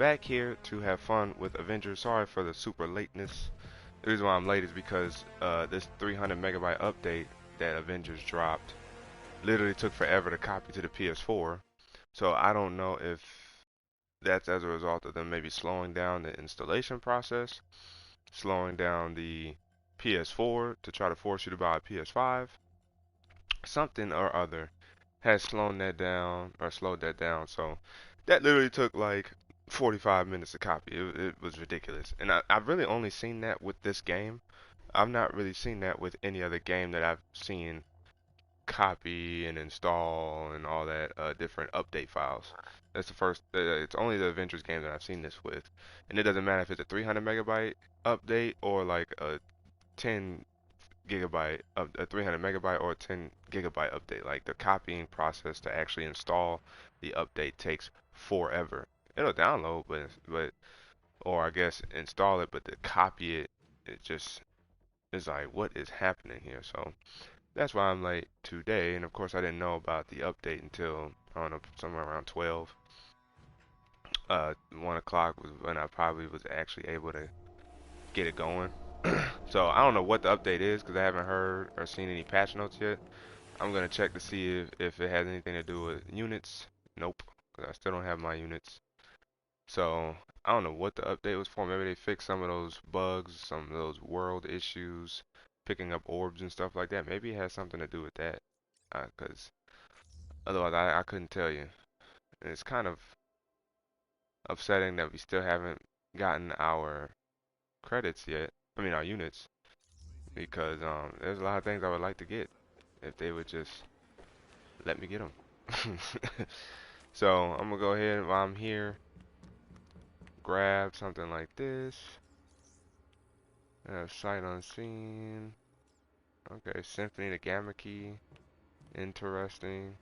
back here to have fun with Avengers. Sorry for the super lateness. The reason why I'm late is because this 300 megabyte update that Avengers dropped literally took forever to copy to the PS4. So I don't know if that's as a result of them maybe slowing down the installation process, slowing down the PS4 to try to force you to buy a PS5. Something or other has slowed that down. So that literally took like 45 minutes to copy. It was ridiculous. And I've really only seen that with this game. I've not really seen that with any other game that I've seen copy and install and all that different update files. That's the first. It's only the Avengers game that I've seen this with, and it doesn't matter if it's a 300 megabyte update or like a 10 gigabyte of a 300 megabyte or a 10 gigabyte update. Like the copying process to actually install the update takes forever. It'll download, but or I guess install it, but to copy it, it just is like what is happening here. So that's why I'm late today. And of course, I didn't know about the update until I don't know somewhere around 12. 1 o'clock was when I probably was actually able to get it going. So I don't know what the update is because I haven't heard or seen any patch notes yet. I'm gonna check to see if it has anything to do with units. Nope, because I still don't have my units. So I don't know what the update was for. Maybe they fixed some of those bugs, some of those world issues, picking up orbs and stuff like that. Maybe it has something to do with that. Because otherwise I couldn't tell you. And it's kind of upsetting that we still haven't gotten our credits yet. I mean our units. Because there's a lot of things I would like to get if they would just let me get them. So I'm gonna go ahead while I'm here, grab something like this. Sight unseen. Okay, Symphony the Gamma Key. Interesting.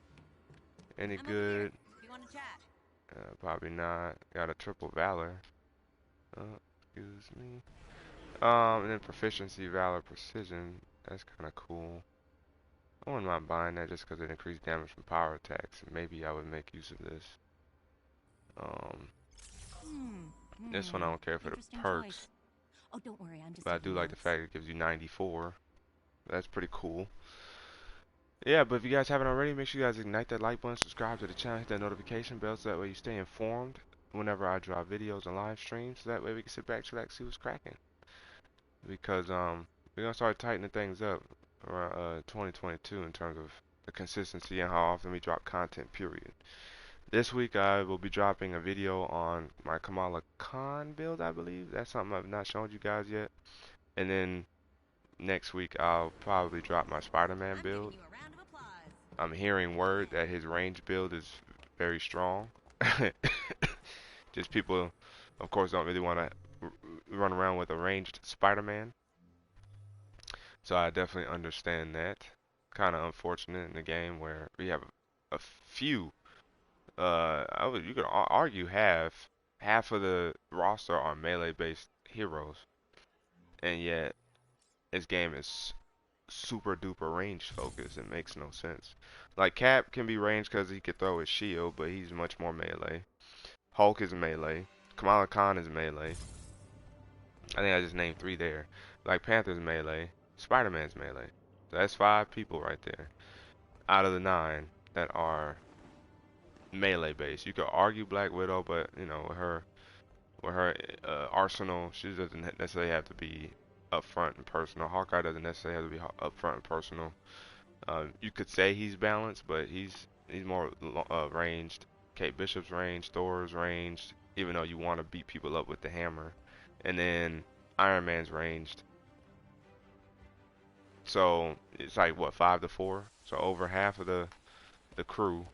Any good? You want to chat? Probably not. Got a triple valor. Excuse me. And then proficiency, valor, precision. That's kind of cool. I wouldn't mind buying that just because it increased damage from power attacks. Maybe I would make use of this. Um, this one I don't care for the perks, Choice. Oh, don't worry, I'm just but I do taking like the notes. fact it gives you 94. That's pretty cool. Yeah, but if you guys haven't already, make sure you guys ignite that like button, subscribe to the channel, hit that notification bell so that way you stay informed whenever I drop videos and live streams. So that way we can sit back, relax, see what's cracking. Because we're gonna start tightening things up around 2022 in terms of the consistency and how often we drop content. Period. This week I will be dropping a video on my Kamala Khan build, I believe. That's something I've not shown you guys yet. And then next week I'll probably drop my Spider-Man I'm giving build. you a round of applause. I'm hearing word that his range build is very strong. Just people, of course, don't really want to run around with a ranged Spider-Man. So I definitely understand that. Kind of unfortunate in the game where we have a few. You could argue half of the roster are melee-based heroes, and yet this game is super duper range focused. It makes no sense. Like Cap can be ranged because he can throw his shield, but he's much more melee. Hulk is melee. Kamala Khan is melee. I think I just named 3 there. Black Panther's melee. Spider-Man's melee. So that's 5 people right there out of the 9 that are melee based. You could argue Black Widow, but you know with her arsenal, she doesn't necessarily have to be upfront and personal. Hawkeye doesn't necessarily have to be upfront and personal. You could say he's balanced, but he's more ranged. Kate Bishop's ranged, Thor's ranged, even though you want to beat people up with the hammer. And then Iron Man's ranged. So it's like what 5-4. So over half of the crew,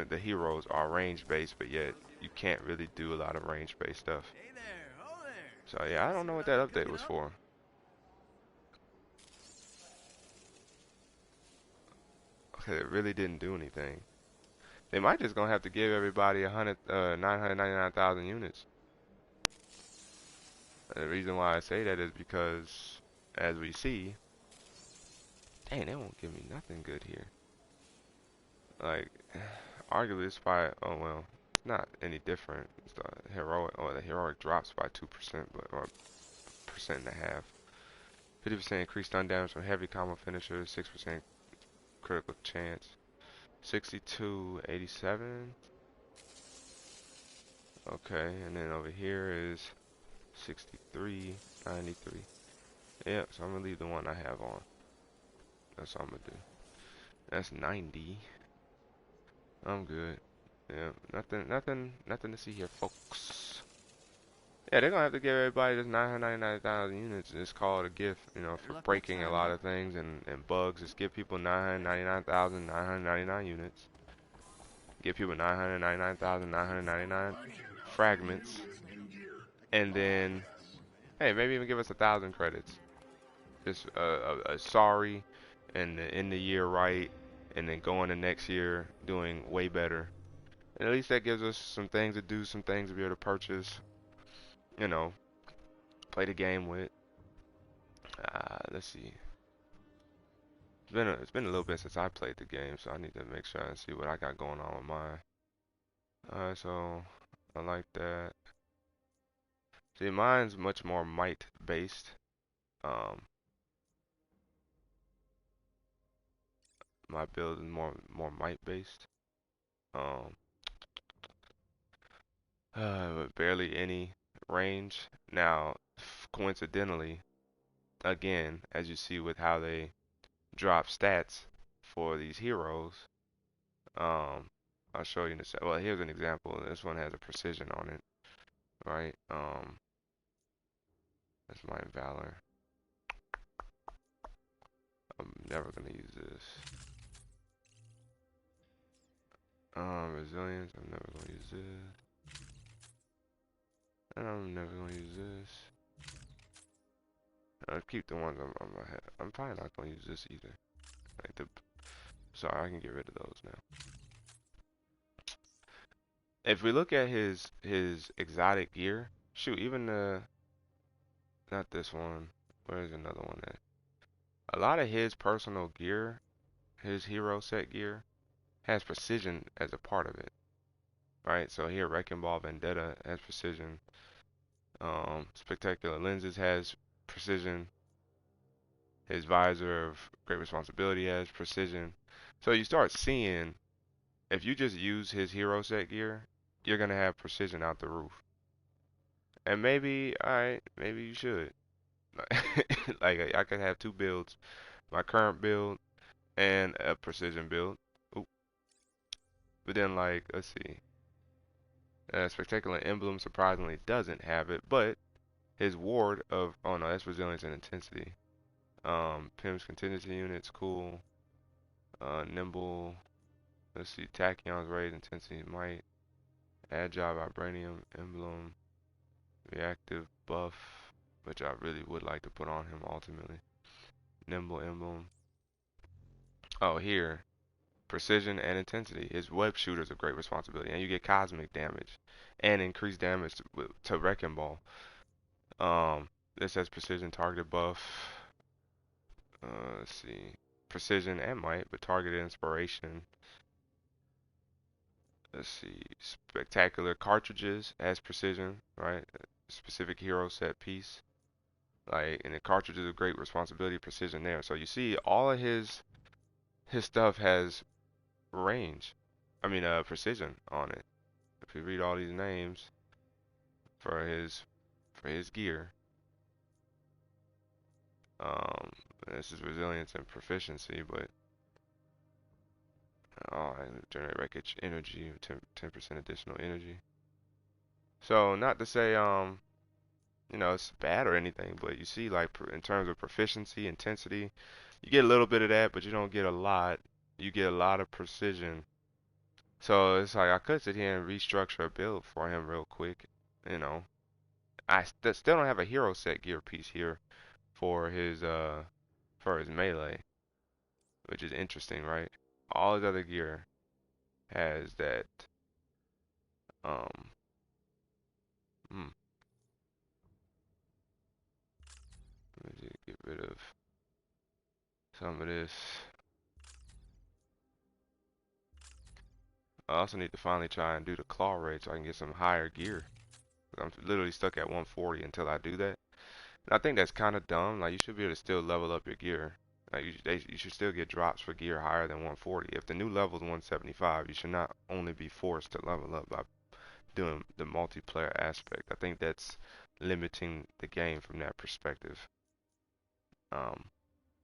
the heroes are range based, but yet you can't really do a lot of range based stuff. Hey there, ho there. So yeah, I don't know what that update was for. Okay, it really didn't do anything. They might just gonna have to give everybody 999,000 units. And the reason why I say that is because, as we see, dang, they won't give me nothing good here. Like, arguably, it's probably, oh well, it's not any different. It's the heroic, oh, the heroic drops by 2%, but or percent and a half. 50% increased stun damage from heavy combo finishers, 6% critical chance. 6287. Okay, and then over here is 6393. Yep, so I'm gonna leave the one I have on. That's all I'm gonna do. That's 90. I'm good. Yeah, nothing to see here, folks. Yeah, they're gonna have to give everybody this 999,000 units. It's called a gift, you know, for breaking a lot of things and bugs. Just give people 999,999 units. Give people 999,999 fragments, and then hey, maybe even give us 1,000 credits. Just a sorry, and end the year right, and then go into next year doing way better. And at least that gives us some things to do, some things to be able to purchase. You know, play the game with. Let's see. It's been a little bit since I played the game, so I need to make sure and see what I got going on with mine. Alright, so I like that. See, mine's much more might based. Um, my build is more might based. Um, but barely any range. Now, coincidentally, again, as you see with how they drop stats for these heroes, um, I'll show you in a sec. Well, here's an example. This one has a precision on it, right? That's my valor. I'm never gonna use this. Resilience. I'm never gonna use this. And I'm never gonna use this. I'll keep the ones on my head. I'm probably not gonna use this either. Like sorry, I can get rid of those now. If we look at his exotic gear, shoot, even not this one. Where's another one at? A lot of his personal gear, his hero set gear, has precision as a part of it, right? So here, Wrecking Ball Vendetta has precision. Spectacular Lenses has precision. His Visor of Great Responsibility has precision. So you start seeing, if you just use his hero set gear, you're gonna have precision out the roof. And maybe, alright, maybe you should. Like I could have two builds, my current build and a precision build. Oop. But then like, let's see. Spectacular Emblem surprisingly doesn't have it, but his ward of, oh no, that's resilience and intensity. Pim's contingency units, cool. Nimble, let's see, Tachyon's raise, intensity, might. Agile Vibranium, Emblem, reactive buff, which I really would like to put on him ultimately. Nimble Emblem. Oh, here, precision and intensity. His web shooter's a great responsibility, and you get cosmic damage and increased damage to Wrecking Ball. This has precision targeted buff. Let's see, precision and might, but targeted inspiration. Let's see, spectacular cartridges has precision, right? Specific hero set piece. Like, and the cartridge is a great responsibility, precision there. So you see, all of his stuff has range. I mean, precision on it. If you read all these names for his gear, this is resilience and proficiency, but oh, I generate wreckage energy, 10% additional energy. So not to say you know, it's bad or anything, but you see, like, in terms of proficiency, intensity, you get a little bit of that, but you don't get a lot. You get a lot of precision. So it's like I could sit here and restructure a build for him real quick. You know, I still don't have a hero set gear piece here for his melee, which is interesting, right? All his other gear has that. Um, hmm, let me just get rid of some of this. I also need to finally try and do the claw raid so I can get some higher gear. I'm literally stuck at 140 until I do that. And I think that's kind of dumb. Like you should be able to still level up your gear. Like you should still get drops for gear higher than 140. If the new level is 175, you should not only be forced to level up by doing the multiplayer aspect. I think that's limiting the game from that perspective. Um,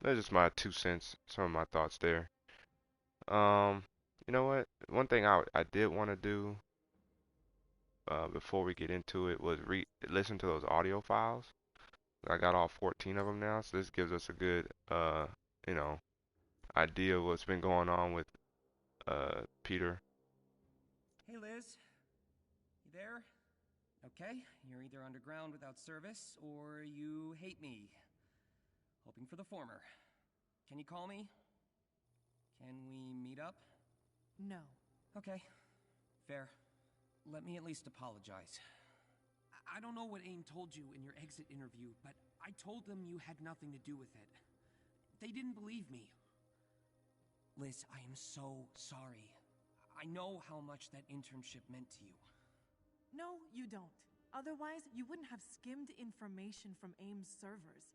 that's just my 2 cents, some of my thoughts there. Um, you know what? One thing I did want to do before we get into it was listen to those audio files. I got all 14 of them now, so this gives us a good you know, idea of what's been going on with Peter. Hey Liz, you there? Okay, you're either underground without service or you hate me. Hoping for the former. Can you call me? Can we meet up? No. Okay, fair. Let me at least apologize. I don't know what AIM told you in your exit interview, but I told them you had nothing to do with it. They didn't believe me. Liz, I am so sorry. I know how much that internship meant to you. No, you don't. Otherwise, you wouldn't have skimmed information from AIM's servers.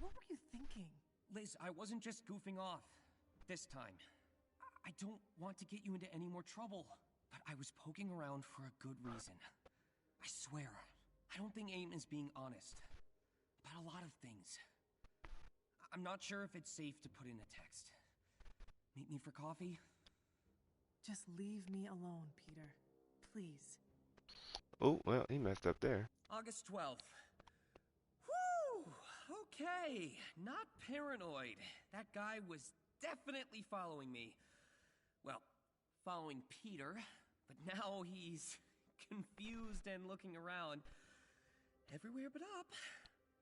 What were you thinking? Liz, I wasn't just goofing off. This time. I don't want to get you into any more trouble, but I was poking around for a good reason. I swear, I don't think AIM is being honest about a lot of things. I'm not sure if it's safe to put in a text. Meet me for coffee? Just leave me alone, Peter. Please. Oh, well, he messed up there. August 12th. Whew! Okay, not paranoid. That guy was definitely following me. Well, following Peter, but now he's confused and looking around. Everywhere but up.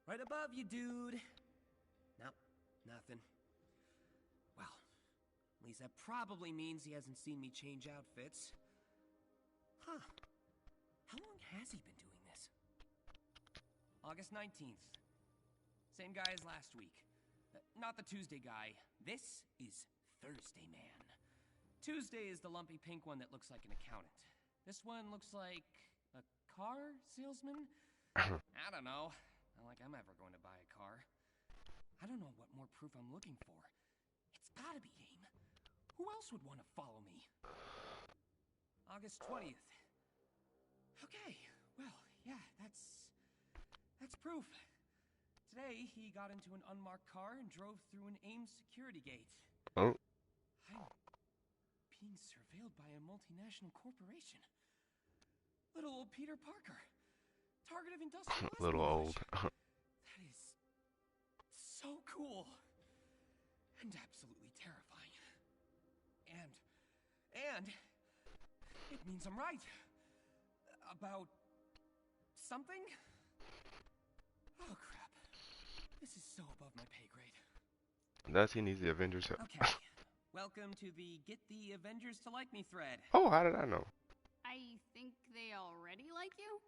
Right above you, dude. Nope, nothing. Well, at least that probably means he hasn't seen me change outfits. Huh. How long has he been doing this? August 19th. Same guy as last week. Not the Tuesday guy. This is Thursday man. Tuesday is the lumpy pink one that looks like an accountant. This one looks like a car salesman? I don't know. Not like I'm ever going to buy a car. I don't know what more proof I'm looking for. It's gotta be AIM. Who else would want to follow me? August 20th. Okay, well, yeah, that's proof. Today, he got into an unmarked car and drove through an AIM security gate. Oh. I'm being surveilled by a multinational corporation. Little old Peter Parker. Target of industrial espionage. Little old. That is so cool. And absolutely terrifying. And it means I'm right. About something? Oh crap. This is so above my pay grade. Thus he needs the Avengers help. Okay. Welcome to the Get the Avengers to Like Me thread. Oh, how did I know? I think they already like you?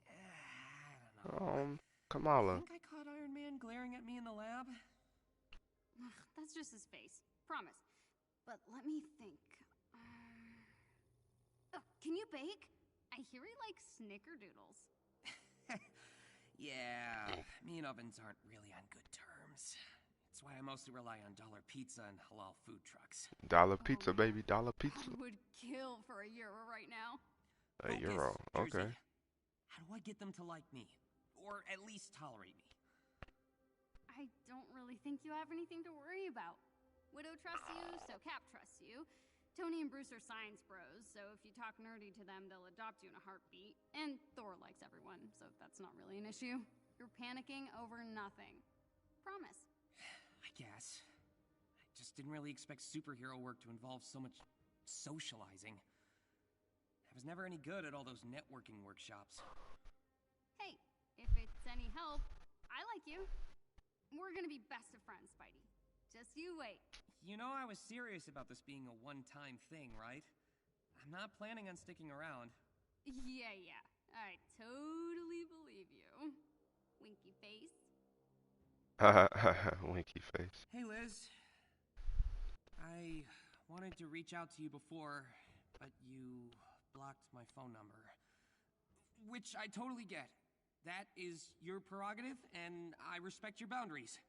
I don't know. I Kamala. think I caught Iron Man glaring at me in the lab. Ugh, that's just his face. Promise. But let me think. Oh, can you bake? I hear he likes snickerdoodles. Yeah, me and ovens aren't really on good terms. That's why I mostly rely on dollar pizza and halal food trucks. Dollar pizza, baby. Dollar pizza. I would kill for a euro right now. A euro. Focus, Okay. Jersey. How do I get them to like me? Or at least tolerate me? I don't really think you have anything to worry about. Widow trusts you, so Cap trusts you. Tony and Bruce are science bros, so if you talk nerdy to them, they'll adopt you in a heartbeat. And Thor likes everyone, so that's not really an issue. You're panicking over nothing. Promise. I guess. I just didn't really expect superhero work to involve so much socializing. I was never any good at all those networking workshops. Hey, if it's any help, I like you. We're gonna be best of friends, Spidey. Just you wait. You know I was serious about this being a one-time thing, right? I'm not planning on sticking around. Yeah. I totally believe you. Winky face. Winky face. Hey, Liz. I wanted to reach out to you before, but you blocked my phone number. which I totally get. That is your prerogative, and I respect your boundaries.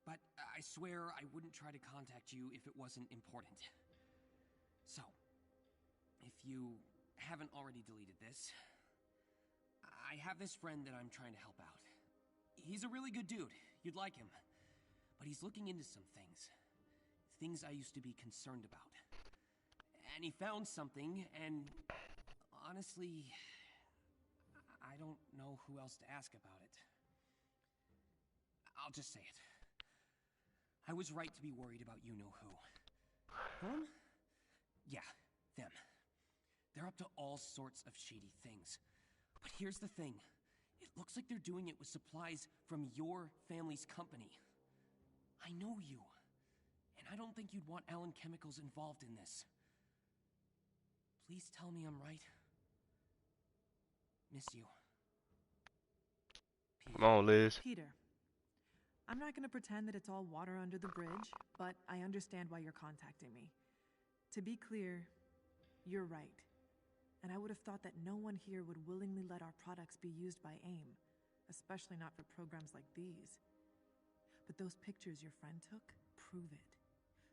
But I swear I wouldn't try to contact you if it wasn't important. So, if you haven't already deleted this, I have this friend that I'm trying to help out. He's a really good dude. You'd like him. But he's looking into some things. Things I used to be concerned about. And he found something, and honestly, I don't know who else to ask about it. I'll just say it. I was right to be worried about you-know-who. Whom? Yeah, them. They're up to all sorts of shady things. But here's the thing. It looks like they're doing it with supplies from your family's company. I know you. And I don't think you'd want Allen Chemicals involved in this. Please tell me I'm right. Miss you. Come on, Liz. Peter, I'm not going to pretend that it's all water under the bridge, but I understand why you're contacting me. To be clear, you're right. And I would have thought that no one here would willingly let our products be used by AIM, especially not for programs like these. But those pictures your friend took prove it.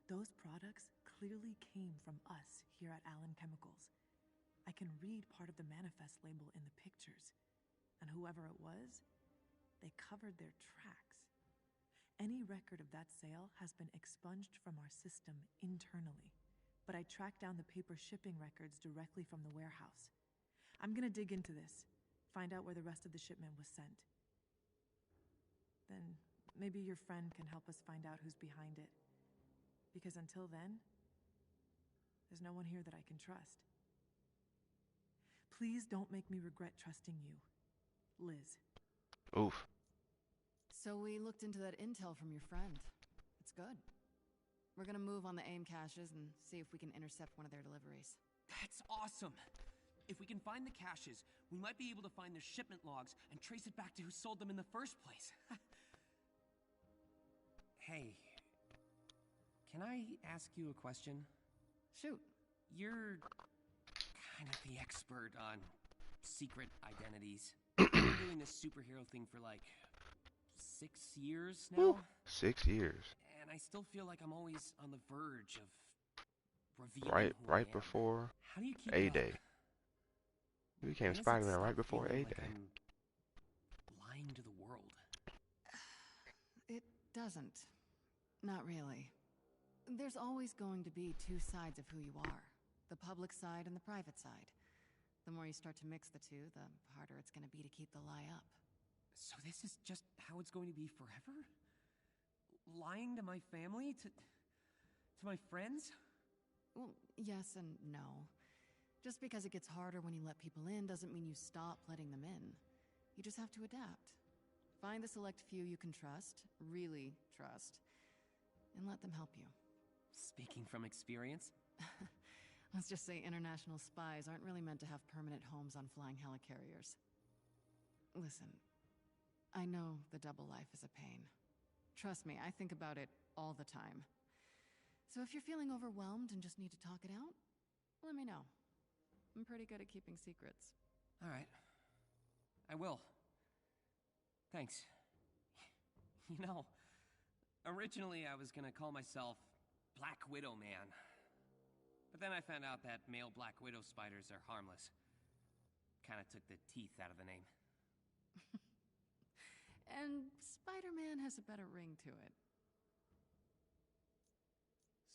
Those products clearly came from us here at Allen Chemicals. I can read part of the manifest label in the pictures. And whoever it was, they covered their tracks. Any record of that sale has been expunged from our system internally. But I tracked down the paper shipping records directly from the warehouse. I'm gonna dig into this, find out where the rest of the shipment was sent. Then maybe your friend can help us find out who's behind it. Because until then, there's no one here that I can trust. Please don't make me regret trusting you, Liz. Oof. So we looked into that intel from your friend. It's good. We're gonna move on the AIM caches and see if we can intercept one of their deliveries. That's awesome! If we can find the caches, we might be able to find their shipment logs and trace it back to who sold them in the first place. Hey, can I ask you a question? Shoot. You're kind of the expert on secret identities. I've been doing this superhero thing for like 6 years now. Woo. 6 years. And I still feel like I'm always on the verge of revealing who I Right am. before How do you keep A-Day. it up? You became When does it Spider-Man stop right before feeling A-Day. like I'm lying to the world. It doesn't. Not really. There's always going to be two sides of who you are. The public side and the private side. The more you start to mix the two, the harder it's going to be to keep the lie up. So this is just how it's going to be forever? Lying to my family? To my friends? Well, yes and no. Just because it gets harder when you let people in doesn't mean you stop letting them in. You just have to adapt. Find the select few you can trust, really trust, and let them help you. Speaking from experience? Let's just say international spies aren't really meant to have permanent homes on flying helicarriers. Listen, I know the double life is a pain. Trust me, I think about it all the time. So if you're feeling overwhelmed and just need to talk it out, let me know. I'm pretty good at keeping secrets. All right. I will. Thanks. You know, originally I was gonna call myself Black Widow Man. But then I found out that male Black Widow spiders are harmless. Kinda took the teeth out of the name. And Spider-Man has a better ring to it.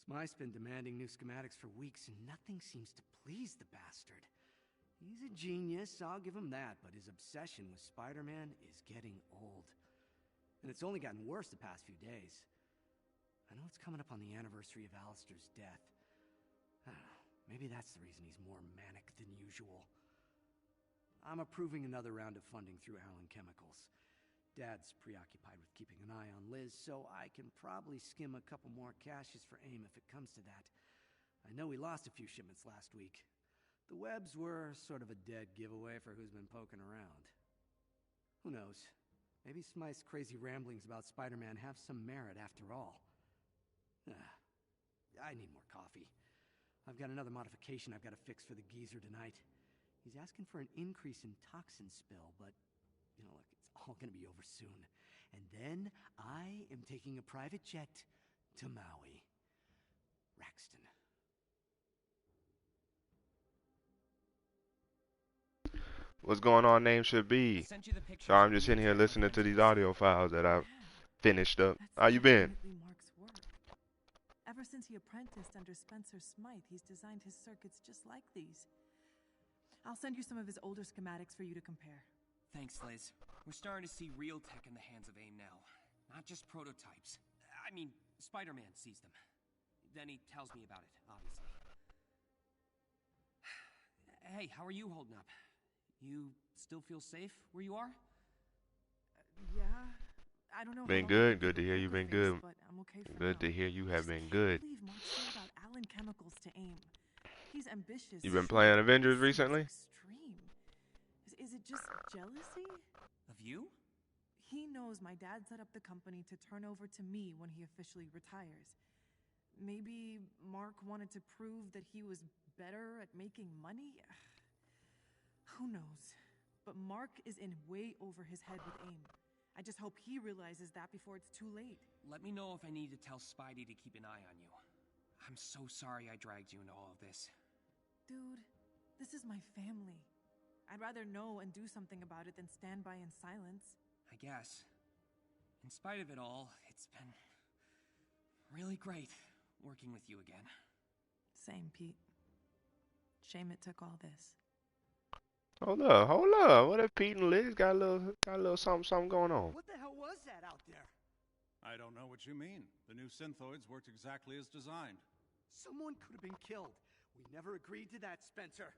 Smythe's been demanding new schematics for weeks, and nothing seems to please the bastard. He's a genius, I'll give him that, but his obsession with Spider-Man is getting old. And it's only gotten worse the past few days. I know it's coming up on the anniversary of Alistair's death. I don't know, maybe that's the reason he's more manic than usual. I'm approving another round of funding through Allen Chemicals. Dad's preoccupied with keeping an eye on Liz, so I can probably skim a couple more caches for AIM if it comes to that. I know we lost a few shipments last week. The webs were sort of a dead giveaway for who's been poking around. Who knows? Maybe Smythe's crazy ramblings about Spider-Man have some merit after all. I need more coffee. I've got another modification I've got to fix for the geezer tonight. He's asking for an increase in toxin spill, but, you know, look, it's all gonna be over soon. And then I am taking a private jet to Maui. Raxton. What's going on? Name should be. Sent you the pictures So I'm of just the sitting here internal listening to these Avengers. audio files that I've Yeah, finished up. that's How you been? definitely Mark's work. Ever since he apprenticed under Spencer Smythe, he's designed his circuits just like these. I'll send you some of his older schematics for you to compare. Thanks, Liz. We're starting to see real tech in the hands of AIM now. Not just prototypes. I mean, Spider-Man sees them. Then he tells me about it, obviously. Hey, how are you holding up? You still feel safe where you are? Yeah, I don't know. Been how long good. I'll Good to keep a hear you poker been face, good. but I'm okay for Good now. to hear you have Just been can't good. believe Mark sold out Allen Chemicals to AIM. He's ambitious. You been sure, playing but Avengers this seems recently? Extreme. Is it just jealousy? Of you? He knows my dad set up the company to turn over to me when he officially retires. Maybe Mark wanted to prove that he was better at making money? Who knows? But Mark is in way over his head with AIM. I just hope he realizes that before it's too late. Let me know if I need to tell Spidey to keep an eye on you. I'm so sorry I dragged you into all of this. Dude, this is my family. I'd rather know and do something about it than stand by in silence. I guess. In spite of it all, it's been really great working with you again. Same, Pete. Shame it took all this. Hold up, hold up. What if Pete and Liz got a little something going on? What the hell was that out there? I don't know what you mean. The new synthoids worked exactly as designed. Someone could have been killed. We never agreed to that, Spencer.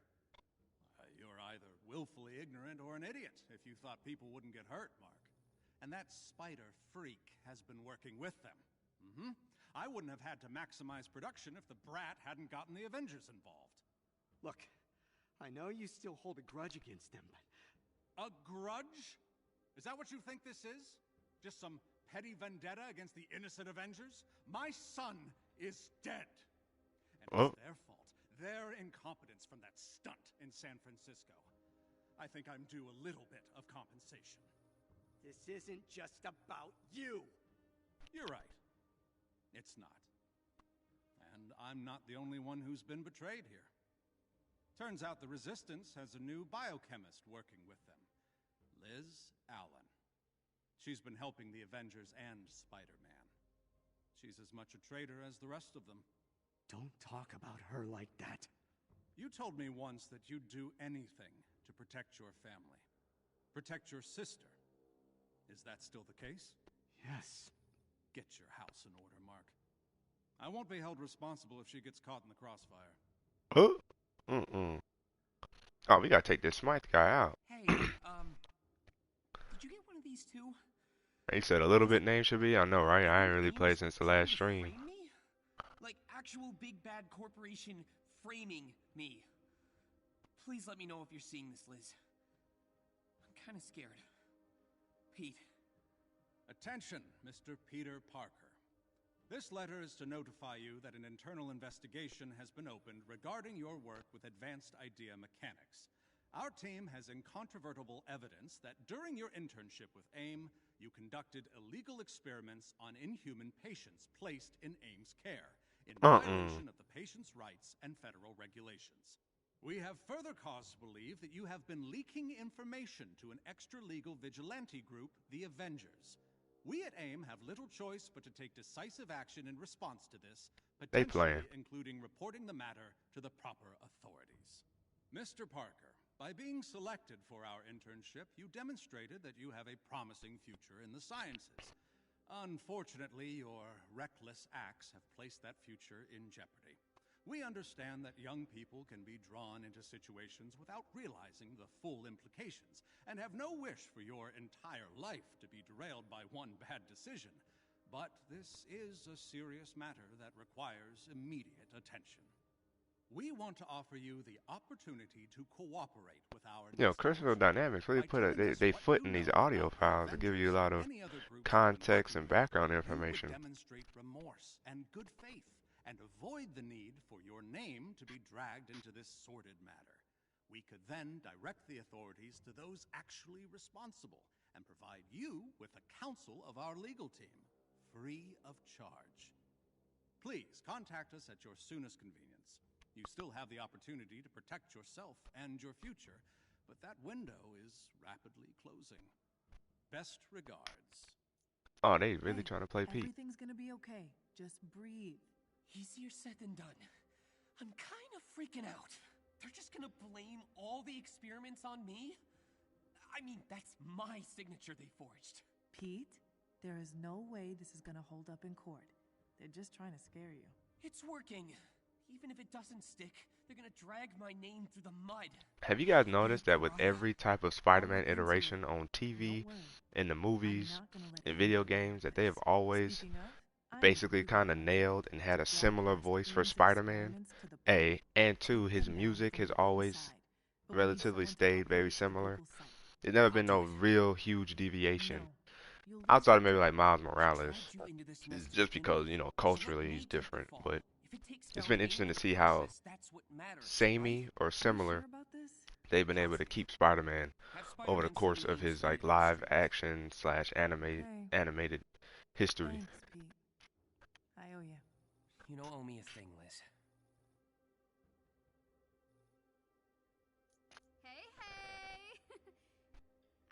You're either willfully ignorant or an idiot if you thought people wouldn't get hurt, Mark. And that spider freak has been working with them. I wouldn't have had to maximize production if the brat hadn't gotten the Avengers involved. Look, I know you still hold a grudge against them, but... A grudge? Is that what you think this is? Just some petty vendetta against the innocent Avengers? My son is dead. And it's their fault. Their incompetence from that stunt in San Francisco. I think I'm due a little bit of compensation. This isn't just about you. You're right. It's not. And I'm not the only one who's been betrayed here. Turns out the Resistance has a new biochemist working with them. Liz Allen. She's been helping the Avengers and Spider-Man. She's as much a traitor as the rest of them. Don't talk about her like that. You told me once that you'd do anything to protect your family. Protect your sister. Is that still the case? Yes. Get your house in order, Mark. I won't be held responsible if she gets caught in the crossfire. Oh, oh, we gotta take this Smythe guy out. Hey, did you get one of these too? He said a little bit name should be. I know, right? I ain't really AIM played is since the trying last to stream. frame me? Like actual big bad corporation framing me. Please let me know if you're seeing this, Liz. I'm kind of scared. Pete. Attention, Mr. Peter Parker. This letter is to notify you that an internal investigation has been opened regarding your work with advanced idea mechanics. Our team has incontrovertible evidence that during your internship with AIM, you conducted illegal experiments on inhuman patients placed in AIM's care, in violation of the patient's rights and federal regulations. We have further cause to believe that you have been leaking information to an extra-legal vigilante group, the Avengers. We at AIM have little choice but to take decisive action in response to this, They potentially playing. including reporting the matter to the proper authorities. Mr. Parker, by being selected for our internship, you demonstrated that you have a promising future in the sciences. Unfortunately, your reckless acts have placed that future in jeopardy. We understand that young people can be drawn into situations without realizing the full implications, and have no wish for your entire life to be derailed by one bad decision. But this is a serious matter that requires immediate attention. We want to offer you the opportunity to cooperate with our Crystal Dynamics really put they foot in these audio files to give you a lot of context and background information. Demonstrate remorse and good faith, and avoid the need for your name to be dragged into this sordid matter. We could then direct the authorities to those actually responsible and provide you with the counsel of our legal team, free of charge. Please contact us at your soonest convenience. You still have the opportunity to protect yourself and your future, but that window is rapidly closing. Best regards. Oh, they really Hey, trying to play Pete. everything's gonna be okay. Just breathe. Easier said than done. I'm kind of freaking out. They're just gonna blame all the experiments on me? I mean, that's my signature they forged. Pete, there is no way this is gonna hold up in court. They're just trying to scare you. It's working. Even if it doesn't stick, they're gonna drag my name through the mud. Have you guys noticed that with every type of Spider-Man I'll look into iteration it. on TV, Don't worry. in the I'm movies, not gonna let in anyone video get away games, that with they have this. always Speaking of, I basically need kind of proof. nailed and had a similar voice for Broadcast Ames' Spider-Man. experiments to the A, public. and two, Take his them down music from has the always inside. But we need relatively someone to stayed very upraise the similar. legal site. There's never I'll been do no it. real huge deviation. No, you'll lose Outside of maybe control. like Miles I Morales, dragged you into this mess to just begin because, with, you know, so let culturally me he's take the different. fall. But If it takes it's down been interesting to Ames see or how Nemesis, that's what matters, samey right? or Are you similar sure about this? they've been able to keep Spider-Man Have over the Spider-Man course send me of the his like experiment live history. action slash Hey, animated history. thanks, Pete. I owe you. You don't owe me a thing, Liz. Hey, hey!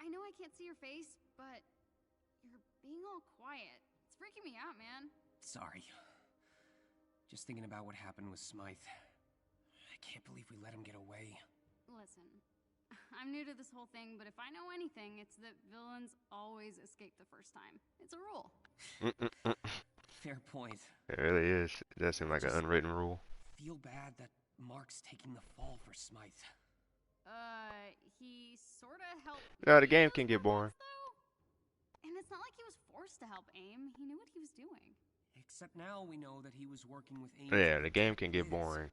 I know I can't see your face, but you're being all quiet. It's freaking me out, man. Sorry. Just thinking about what happened with Smythe. I can't believe we let him get away. Listen, I'm new to this whole thing, but if I know anything, it's that villains always escape the first time. It's a rule. Fair point. It really is. It does seem like an Just- unwritten rule. Feel bad that Mark's taking the fall for Smythe. He sorta helped No, the me game this can get one boring. once, though. And it's not like he was forced to help AIM. He knew what he was doing. Except now we know that he was working with Ames. Yeah, to the game protect can get Liz. boring.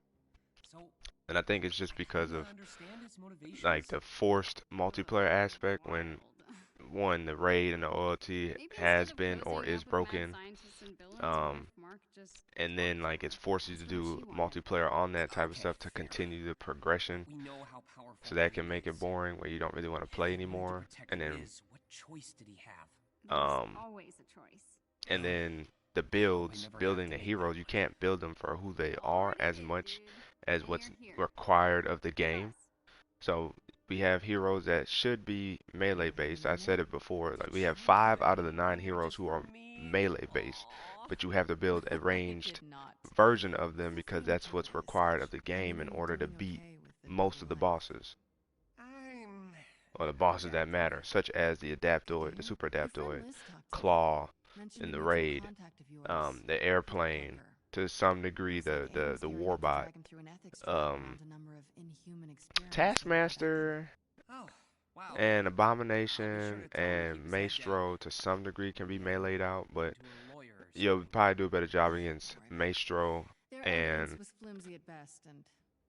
So, And I think it's just because kinda of understand his motivations. like the forced multiplayer aspect when Wild. one, the raid and the loyalty Maybe has instead of been or cozying is up with mad broken. scientists and villains, what Um, if Mark just and then talked like to it's her? forced you to Asked her what do she wanted. multiplayer on that type of Okay, stuff to fair. continue the progression. We know how powerful So that AIM can make it is. boring where you don't really want to play If he wanted to anymore. protect And then Liz, what choice did he have? There's um, always a choice. and then the I builds, never have building to the make heroes, that you one. can't build them for who they are Already as did, much dude. as And what's you're here. required of the game. Yes. So we have heroes that should be melee based. I said it before. Like we have Did you 5 out of the get 9 any heroes who are messages from me? melee based, Aw. but you have to build a I ranged did not. version of them How's it because feel that's to what's play as required such? of the Are game in you order to doing beat okay with the most double of the life? bosses, I'm or the bosses that adapting. matter, such as the Adaptoid, the Game? Super Your friend Adaptoid, Liz talked to me. Claw, Mentioned in you the made some raid, contact of yours, the Peter airplane, Parker. to some degree Looks like Ames the here had to Warbot, drag him through an ethics trial around a number of inhuman experiments they were Taskmaster, Oh, wow. and I'll be sure Abomination to tell him to keep and his head Maestro down. to some degree can be Maybe meleeed out, but to a lawyer or you'll something. probably do a better job against contact. Maestro Their evidence and was flimsy at best and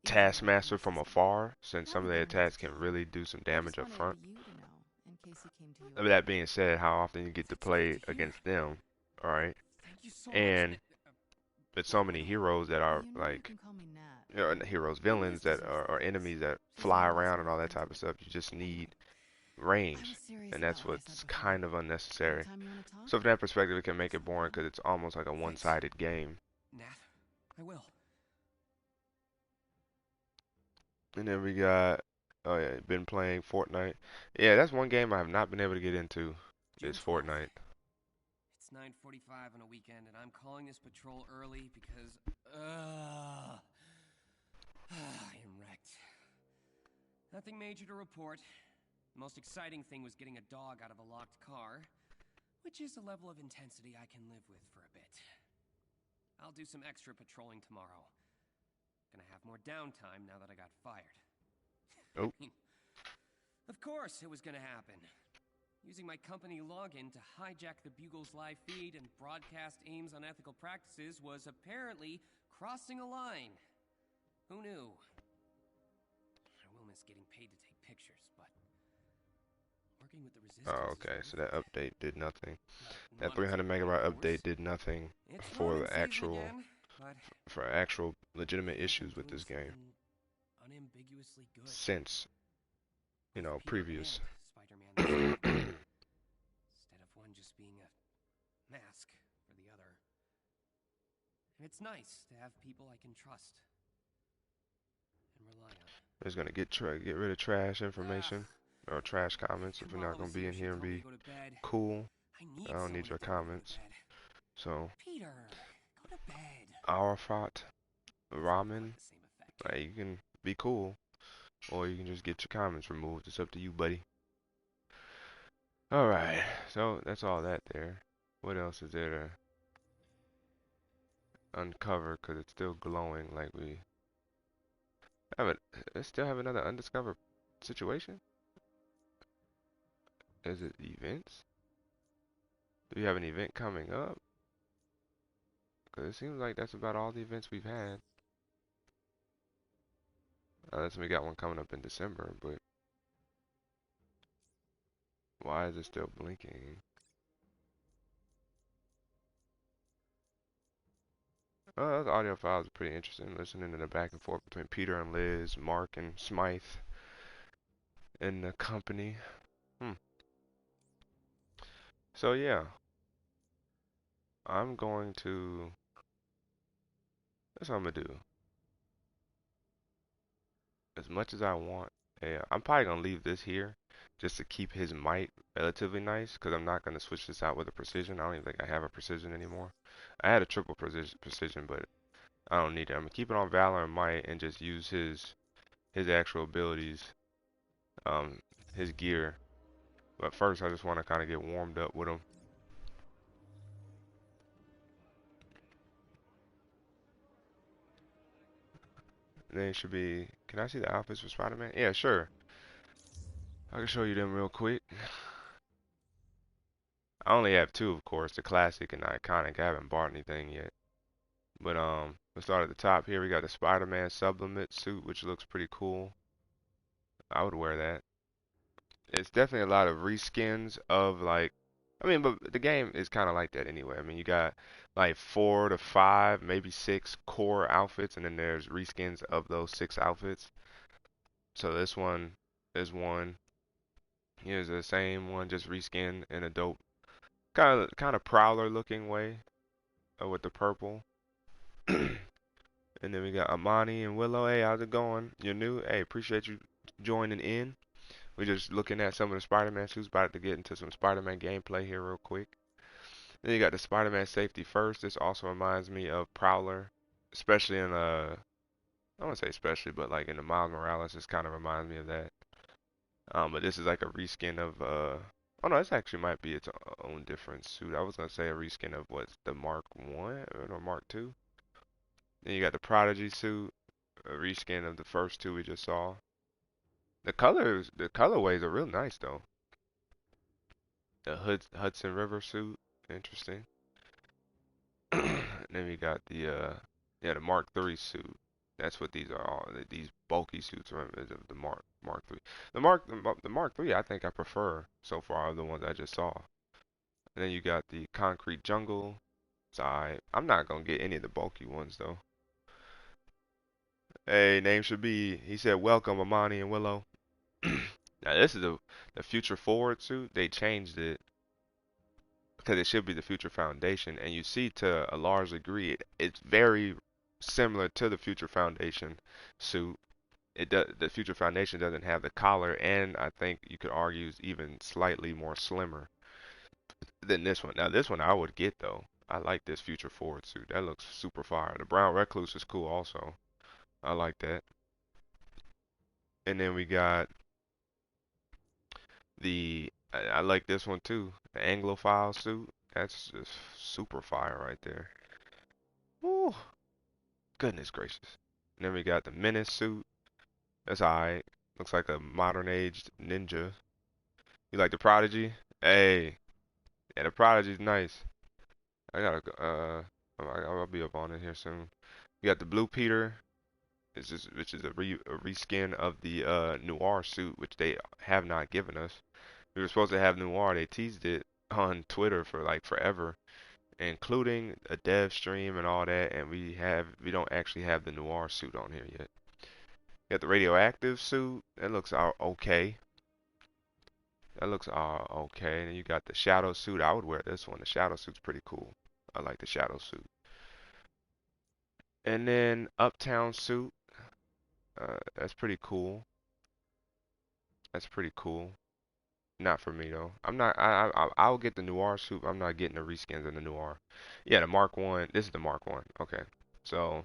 Taskmaster from afar, since some of their Probably gonna attacks hurt his can job. really do some I damage just up wanted front. you to know, in case he came to you. With that being said, how often you get to That's good play to hear. against them, alright? Thank you so And much. with so many heroes that are You know you like, can call me Nat. you know, not heroes, villains that are enemies that She's fly always around and all that welcome type to of stuff, you just need I range, was serious and that's about what I what's said before. kind of unnecessary. Anytime you want to talk? So from that perspective, it can make it boring because it's almost like a Thanks. one-sided game. Nat, I will. And then we got, oh yeah, been playing Fortnite. Yeah, that's one game I have not been able to get into. June Is 12th. Fortnite. It's 9:45 on a weekend, and I'm calling this patrol early because, I am wrecked. Nothing major to report. The most exciting thing was getting a dog out of a locked car, which is a level of intensity I can live with for a bit. I'll do some extra patrolling tomorrow. Gonna have more downtime now that I got fired. Oh. Of course it was gonna happen. Using my company login to hijack the Bugle's live feed and broadcast Ames' unethical practices was apparently crossing a line. Who knew? I will miss getting paid to take pictures, but working with the Resistance Oh, is okay. So worth that it. update did nothing. Not That 300 exactly, megabyte of update course. did nothing It's for ramen the season actual again, but for actual legitimate I think I'm issues with doing this game. something unambiguously good. since, you know, Peter previous. and Spider-Man instead of one just being a mask for the other. And it's nice to have people I can trust and rely on. Just gonna get rid of trash information or trash comments if we're not gonna be in here and be cool. I don't need your comments. So, Peter, go to bed. Arafat Ramen, like, you can be cool, or you can just get your comments removed. It's up to you, buddy. All right, so that's all that there. What else is there to uncover? Cause it's still glowing, like we haven't. Still have another undiscovered situation. Is it events? Do we have an event coming up? Because it seems like that's about all the events we've had. Unless we got one coming up in December, but why is it still blinking? The audio files are pretty interesting. Listening to the back and forth between Peter and Liz, Mark and Smythe, and the company. So yeah, I'm going to. That's what I'm gonna do. As much as I want, yeah, I'm probably gonna leave this here just to keep his might relatively nice, because I'm not gonna switch this out with a precision. I don't even think I have a precision anymore. I had a triple precision, but I don't need it. I'm gonna keep it on Valor and Might and just use his actual abilities, um, his gear. But first, I just want to kind of get warmed up with him. And then it should be. Can I see the outfits for Spider-Man? Yeah, sure. I can show you them real quick. I only have two, of course, the classic and the iconic. I haven't bought anything yet. But let's start at the top here. We got the Spider-Man sublimate suit, which looks pretty cool. I would wear that. It's definitely a lot of reskins of, like, I mean, but the game is kind of like that anyway. I mean, you got like 4 to 5, maybe 6 core outfits, and then there's reskins of those 6 outfits. So this one is one. Here's the same one, just reskin in a dope, kind of prowler looking way, with the purple. And then we got Amani and Willow. Hey, how's it going? You're new? Hey, appreciate you joining in. We're just looking at some of the Spider-Man suits. About to get into some Spider-Man gameplay here real quick. Then you got the Spider-Man safety first. This also reminds me of Prowler, especially in I don't want to say especially, but like in the Miles Morales, this kind of reminds me of that. But this is like a reskin of oh no, this actually might be its own different suit. I was gonna say a reskin of what's the Mark 1 or Mark 2. Then you got the Prodigy suit, a reskin of the first two we just saw. The colorways are real nice though. The Hudson River suit, interesting. Then we got the Mark 3 suit. That's what these are all. These bulky suits are the Mark 3. The Mark 3 I think I prefer so far of the ones I just saw. And then you got the Concrete Jungle. It's alright. I'm not gonna get any of the bulky ones though. Hey, name should be. He said, "Welcome, Amani and Willow." Now this is the Future Forward suit. They changed it because it should be the Future Foundation, and you see to a large degree it's very similar to the Future Foundation suit. The Future Foundation doesn't have the collar, and I think you could argue is even slightly more slimmer than this one. Now this one I would get though. I like this Future Forward suit. That looks super fire. The Brown Recluse is cool also. I like that. And then we got I like this one too. The Anglophile suit. That's just super fire right there. Woo! Goodness gracious. And then we got the Menace suit. That's alright. Looks like a modern aged ninja. You like the Prodigy? Hey. Yeah, the Prodigy's nice. I gotta I'll be up on it here soon. You got the Blue Peter. Which is a reskin of the Noir suit, which they have not given us. We were supposed to have Noir. They teased it on Twitter for like forever, including a dev stream and all that, and we don't actually have the Noir suit on here yet. You got the radioactive suit. That looks okay. That looks okay. And then you got the shadow suit. I would wear this one. The shadow suit's pretty cool. I like the shadow suit. And then uptown suit. That's pretty cool. That's pretty cool. Not for me though. I'm not. I'll get the noir suit. I'm not getting the reskins in the noir. Yeah, the Mark One. This is the Mark One. Okay. So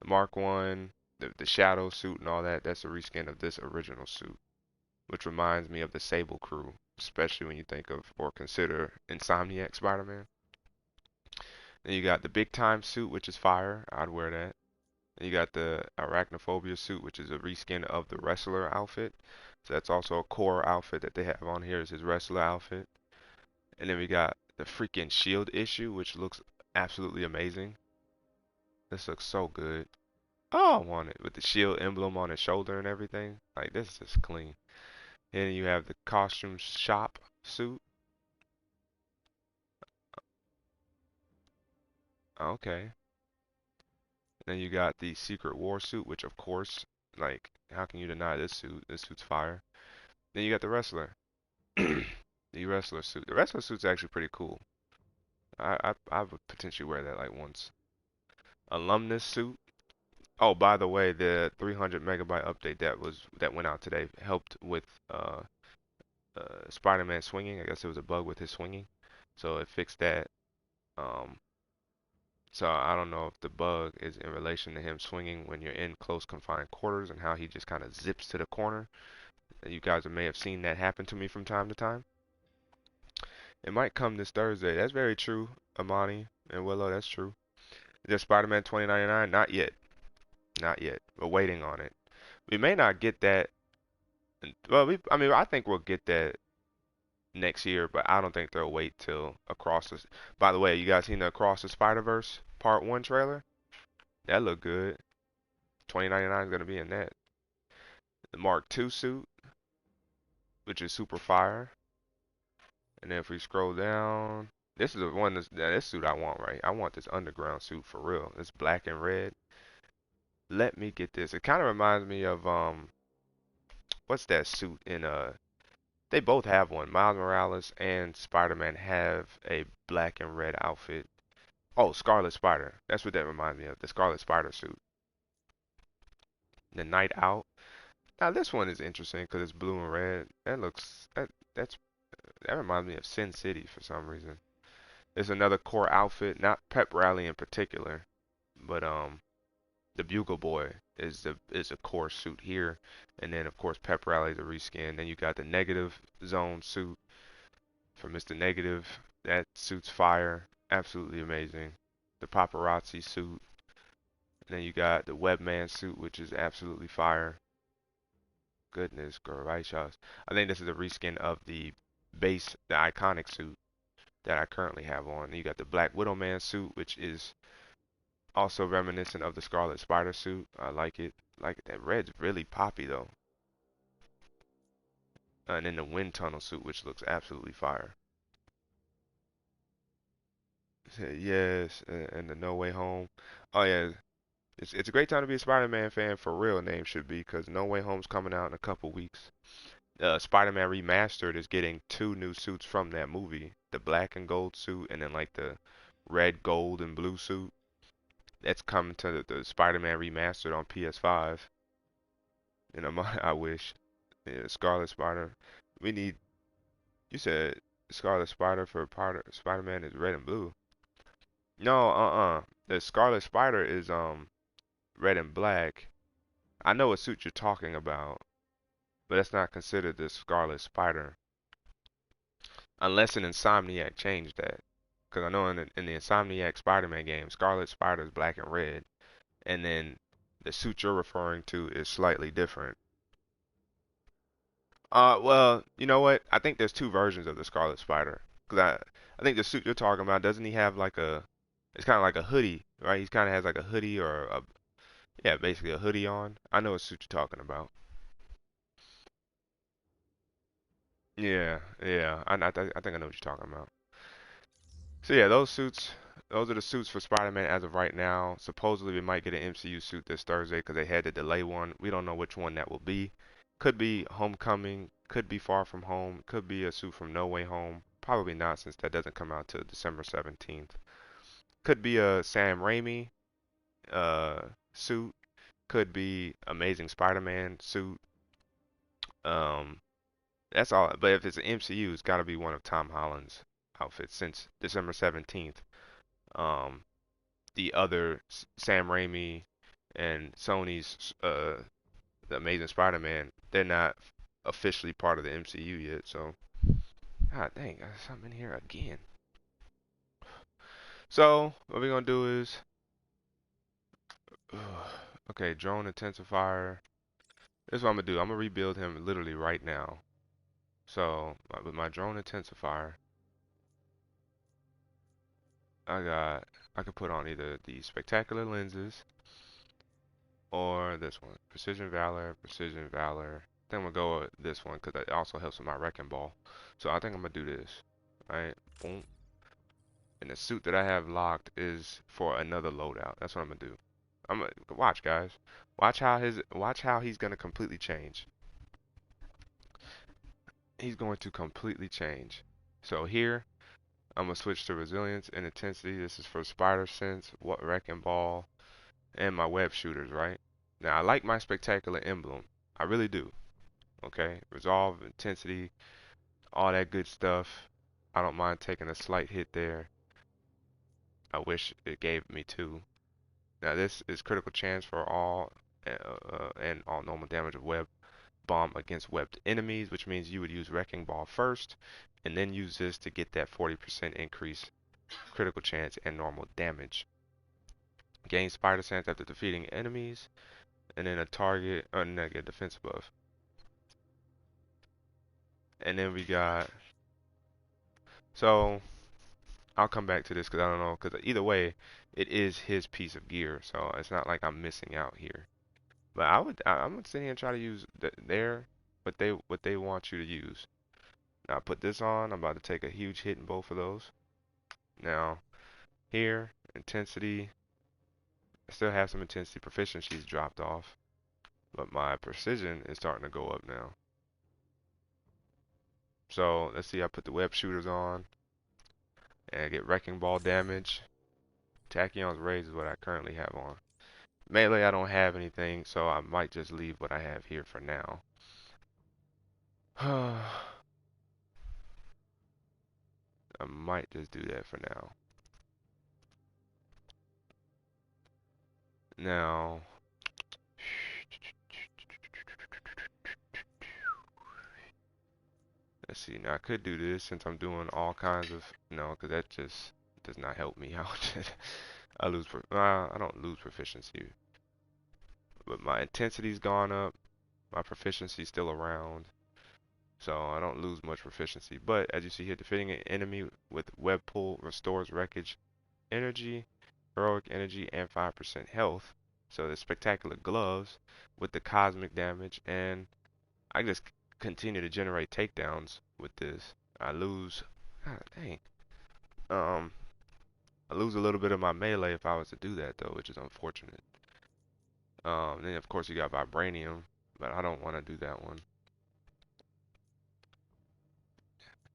the Mark One, the shadow suit and all that. That's a reskin of this original suit, which reminds me of the Sable Crew, especially when you think of or consider Insomniac Spider-Man. Then you got the Big Time suit, which is fire. I'd wear that. Then you got the Arachnophobia suit, which is a reskin of the wrestler outfit. So that's also a core outfit that they have on here is his wrestler outfit. And then we got the freaking Shield issue, which looks absolutely amazing. This looks so good. Oh, I want it with the Shield emblem on his shoulder and everything. Like this is just clean. And then you have the costume shop suit. Okay. Then you got the Secret War suit, which of course, like, how can you deny this suit? This suit's fire. Then you got the wrestler. The wrestler suit. The wrestler suit's actually pretty cool. I would potentially wear that like once. Alumnus suit. Oh, by the way, the 300 megabyte update that went out today helped with Spider-Man swinging. I guess it was a bug with his swinging, so it fixed that. Um, so I don't know if the bug is in relation to him swinging when you're in close confined quarters and how he just kind of zips to the corner. You guys may have seen that happen to me from time to time. It might come this Thursday. That's very true, Amani and Willow. That's true. Is Spider-Man 2099? Not yet. Not yet. We're waiting on it. We may not get that. Well, I mean, I think we'll get that next year, but I don't think they'll wait till Across the. By the way, you guys seen the Across the Spider-Verse Part 1 trailer? That looked good. 2099 is gonna be in that. The Mark II suit, which is super fire. And then if we scroll down, this is the one this suit I want, right? I want this underground suit for real. It's black and red. Let me get this. It kind of reminds me of what's that suit in they both have one. Miles Morales and Spider-Man have a black and red outfit. Oh, Scarlet Spider. That's what that reminds me of. The Scarlet Spider suit. The Night Out. Now this one is interesting because it's blue and red. That reminds me of Sin City for some reason. There's another core outfit, not Pep Rally in particular, but the Bugle Boy is a core suit here, and then of course Pep Rally is a reskin. Then you got the Negative Zone suit for Mr. Negative. That suit's fire, absolutely amazing. The Paparazzi suit. And then you got the Webman suit, which is absolutely fire. Goodness gracious. I think this is a reskin of the base, the iconic suit that I currently have on. You got the Black Widow Man suit, which is also reminiscent of the Scarlet Spider suit. I like it. Like it. That red's really poppy though. And then the Wind Tunnel suit, which looks absolutely fire. Yes, and the No Way Home. Oh yeah, it's a great time to be a Spider-Man fan for real. Name should be because No Way Home's coming out in a couple weeks. Spider-Man Remastered is getting two new suits from that movie, the black and gold suit, and then like the red, gold, and blue suit. That's coming to the Spider-Man Remastered on PS5. You know, I wish. Yeah, Scarlet Spider. We need. You said Scarlet Spider for Spider-Man is red and blue. No, The Scarlet Spider is red and black. I know what suit you're talking about, but that's not considered the Scarlet Spider unless an Insomniac changed that. Because I know in the Insomniac Spider-Man game, Scarlet Spider is black and red, and then the suit you're referring to is slightly different. Well, you know what? I think there's two versions of the Scarlet Spider. Cause I think the suit you're talking about, doesn't he have like a, it's kind of like a hoodie, right? He kind of has like a hoodie or a, yeah, basically a hoodie on. I know what suit you're talking about. Yeah, yeah. I think I know what you're talking about. So yeah, those suits, those are the suits for Spider-Man as of right now. Supposedly we might get an MCU suit this Thursday because they had to delay one. We don't know which one that will be. Could be Homecoming, could be Far From Home, could be a suit from No Way Home. Probably not since that doesn't come out till December 17th. Could be a Sam Raimi uh, suit. Could be Amazing Spider-Man suit. Um, that's all. But if it's an MCU, it's got to be one of Tom Holland's outfits since December 17th. Um, the other Sam Raimi and Sony's the Amazing Spider-Man, they're not officially part of the MCU yet. So, God dang, there's something in here again. So, what we're gonna do is, okay, drone intensifier. This is what I'm gonna do. I'm gonna rebuild him literally right now. So, with my drone intensifier, I could put on either the spectacular lenses or this one. Precision Valor, Precision Valor. I think I'm gonna go with this one because it also helps with my Wrecking Ball. So I think I'm gonna do this. Alright, boom. And the suit that I have locked is for another loadout. That's what I'm gonna do. I'm gonna watch, guys. Watch how he's gonna completely change. He's going to completely change. So here, I'm gonna switch to resilience and intensity. This is for spider sense, what Wrecking Ball, and my web shooters, right? Now I like my spectacular emblem. I really do. Okay, resolve, intensity, all that good stuff. I don't mind taking a slight hit there. I wish it gave me two. Now this is critical chance for all and all normal damage of web bomb against webbed enemies, which means you would use Wrecking Ball first, and then use this to get that 40% increase critical chance and normal damage. Gain spider sense after defeating enemies, and then a target or negative defense buff. And then we got, so I'll come back to this because I don't know, because either way, it is his piece of gear, so it's not like I'm missing out here. But I'm gonna sit here and try to use what they want you to use. Now I put this on. I'm about to take a huge hit in both of those. Now here, intensity. I still have some intensity proficiencies dropped off, but my precision is starting to go up now. So let's see. I put the web shooters on and I get wrecking ball damage. Tachyon's raise is what I currently have on. Melee, I don't have anything, so I might just leave what I have here for now. I might just do that for now. Now, let's see. Now I could do this since I'm doing all kinds of no, because that just does not help me out. I lose. I don't lose proficiency, but my intensity's gone up. My proficiency's still around, so I don't lose much proficiency. But as you see here, defeating an enemy with web pull restores wreckage energy, heroic energy, and 5% health. So the spectacular gloves with the cosmic damage, and I just continue to generate takedowns with this. I lose, God dang, I lose a little bit of my melee if I was to do that though, which is unfortunate. Then of course you got vibranium, but I don't want to do that one.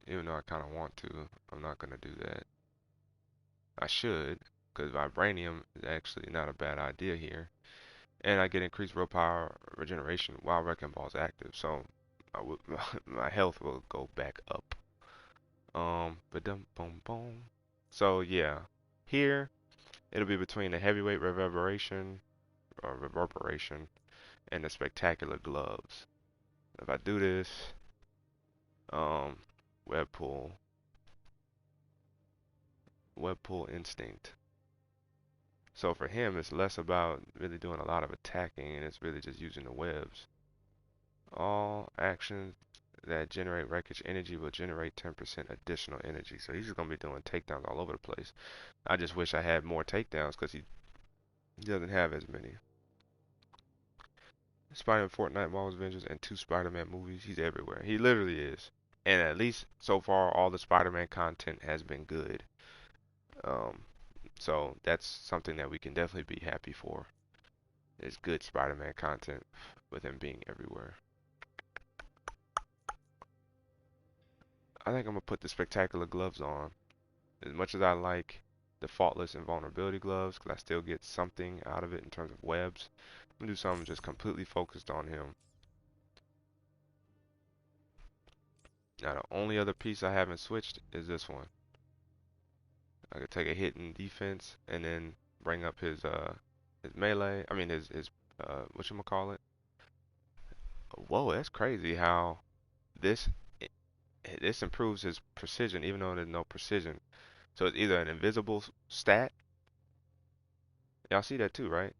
Even though I kind of want to, I'm not gonna do that. I should, because vibranium is actually not a bad idea here. And I get increased willpower regeneration while Wrecking Ball is active, so my health will go back up. But boom boom. So yeah, here it'll be between the heavyweight reverberation or reverberation and the spectacular gloves. If I do this, um, web pull, web pull instinct. So for him, it's less about really doing a lot of attacking, and it's really just using the webs. All actions that generate wreckage energy will generate 10% additional energy. So he's just going to be doing takedowns all over the place. I just wish I had more takedowns because he doesn't have as many. Spider-Man, Fortnite, Marvel's Avengers, and 2 Spider-Man movies. He's everywhere. He literally is. And at least so far, all the Spider-Man content has been good. So that's something that we can definitely be happy for. It's good Spider-Man content with him being everywhere. I think I'm gonna put the spectacular gloves on. As much as I like the faultless invulnerability gloves, because I still get something out of it in terms of webs, I'm gonna do something just completely focused on him. Now the only other piece I haven't switched is this one. I could take a hit in defense and then bring up his melee. I mean his whatchamacallit. Whoa, that's crazy how this this improves his precision even though there's no precision. So it's either an invisible stat. Y'all see that too, right?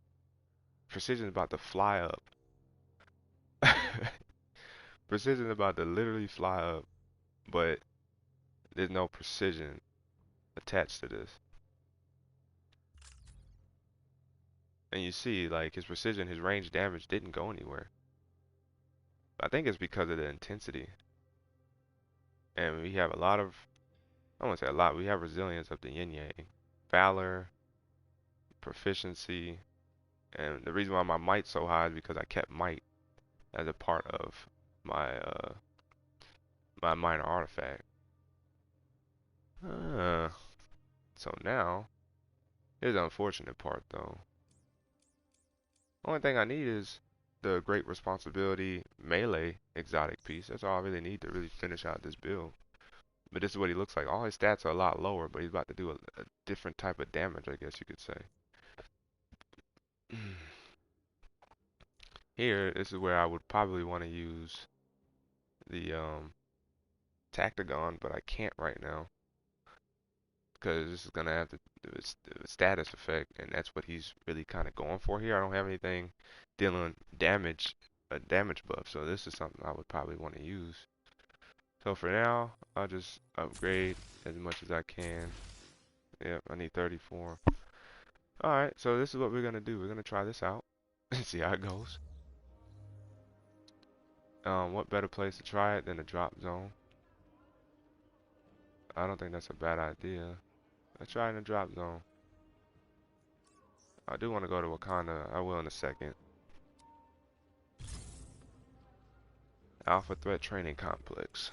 Precision is about to fly up. Precision is about to literally fly up, but there's no precision attached to this. And you see, like, his precision, his range damage didn't go anywhere. I think it's because of the intensity. And we have a lot of, I won't say a lot, we have resilience of the yin yang. Valor, proficiency, and the reason why my might's so high is because I kept might as a part of my my minor artifact. So now, here's the unfortunate part though. Only thing I need is the Great Responsibility melee exotic piece. That's all I really need to really finish out this build. But this is what he looks like. All his stats are a lot lower, but he's about to do a different type of damage, I guess you could say. Here, this is where I would probably want to use the Tactagon, but I can't right now. Because this is going to have the status effect, and that's what he's really kind of going for here. I don't have anything dealing damage, a damage buff, so this is something I would probably want to use. So for now, I'll just upgrade as much as I can. Yep, I need 34. Alright, so this is what we're going to do. We're going to try this out and see how it goes. What better place to try it than the drop zone? I don't think that's a bad idea. Let's try it in the drop zone. I do want to go to Wakanda. I will in a second. Alpha Threat Training Complex.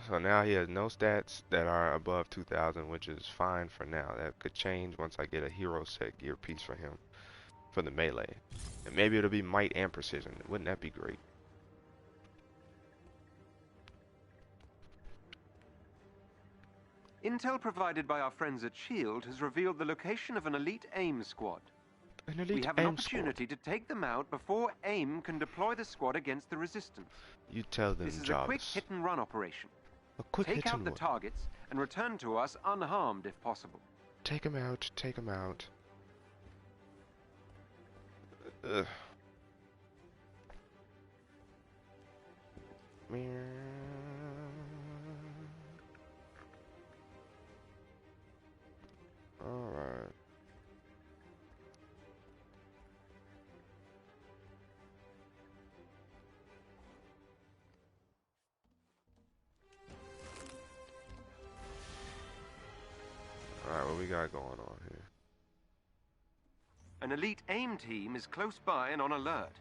So now he has no stats that are above 2,000, which is fine for now. That could change once I get a hero set gear piece for him for the melee. And maybe it'll be might and precision. Wouldn't that be great? Intel provided by our friends at S.H.I.E.L.D. has revealed the location of an elite AIM squad. An elite We have an AIM opportunity squad. to take them out before AIM can deploy the squad against the resistance. You tell them, This is Jarvis. a quick hit-and-run operation. A quick Take hit out and the run. targets and return to us unharmed if possible. Take him out. Take him out. Ugh. Alright. Alright, what we got going on here? An elite AIM team is close by and on alert.